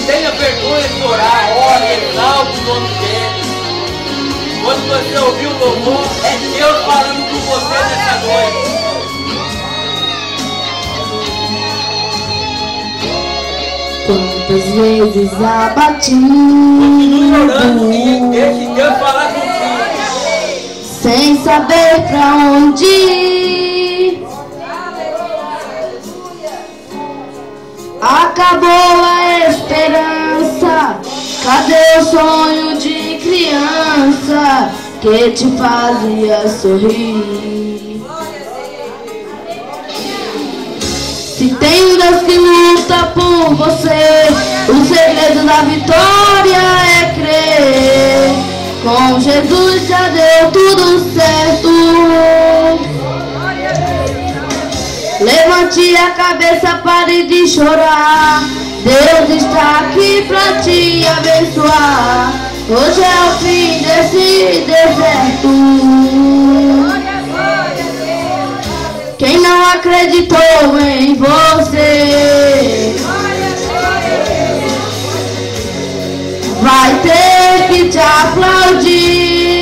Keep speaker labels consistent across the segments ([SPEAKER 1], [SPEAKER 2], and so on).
[SPEAKER 1] Tenha vergonha de orar, ore, exalte o nome dele. Quando você ouvir o louvor, é Deus falando com você nessa noite.
[SPEAKER 2] Quantas vezes abati,
[SPEAKER 1] continue orando e deixe Deus falar contigo.
[SPEAKER 2] sem saber pra onde ir. Acabou a esperança, cadê o sonho de criança que te fazia sorrir? Se tem um Deus que luta por você, o segredo da vitória é crer. Com Jesus já deu tudo certo. Levante a cabeça, pare de chorar. Deus está aqui pra te abençoar. Hoje é o fim desse deserto. Quem não acreditou em você vai ter que te aplaudir.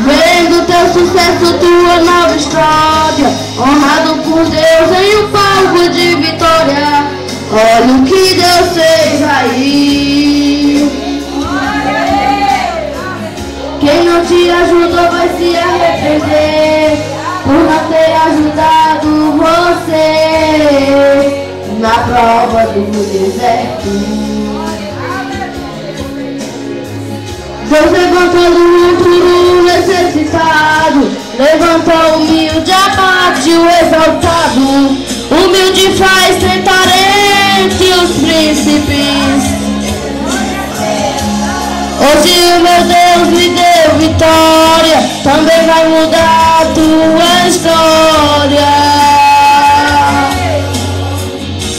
[SPEAKER 2] Vendo teu sucesso, tua nova história, honrado por Deus em um palco de vitória. Olha o que Deus fez aí. Quem não te ajudou vai se arrepender por não ter ajudado você na prova do deserto. Deus levantou do puro necessitado, levantou o humilde, abate o exaltado. Humilde faz sentar entre os príncipes. Hoje o meu Deus me deu vitória, também vai mudar a tua história.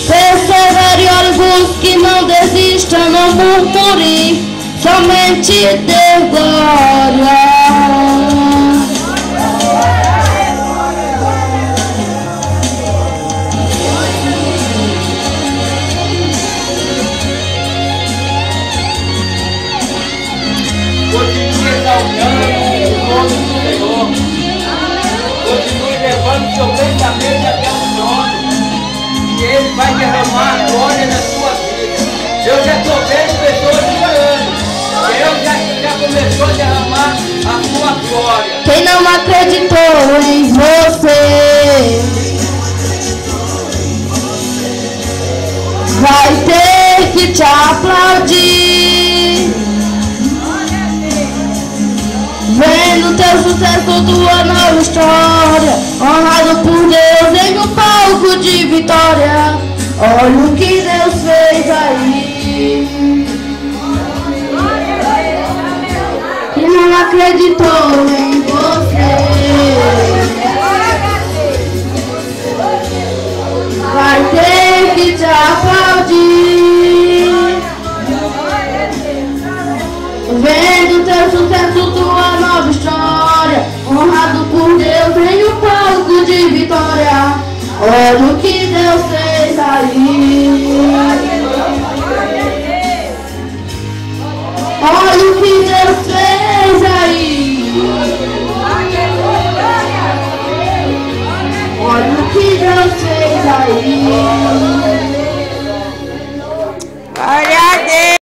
[SPEAKER 2] Persevere, ore, busque, não desista, não murmure, somente dê glória.
[SPEAKER 1] Continue exaltando o nome do Senhor. Continue levando seu pensamento até o trono. E Ele vai derramar a glória na sua vida. Eu já estou vendo pessoas chorando. Deus já começou a derramar a sua glória.
[SPEAKER 2] Quem não acreditou em você vai ter que te aplaudir. Vendo teu sucesso, tua nova história, honrado por Deus em um palco de vitória. Olha o que Deus fez aí. Que não acreditou em você vai ter que te aplaudir. Vendo teu sucesso, tua nova história, honrado por Deus em um palco de vitória. Olha o que Deus fez aí. Olha o que Deus fez aí. Olha o que Deus fez aí.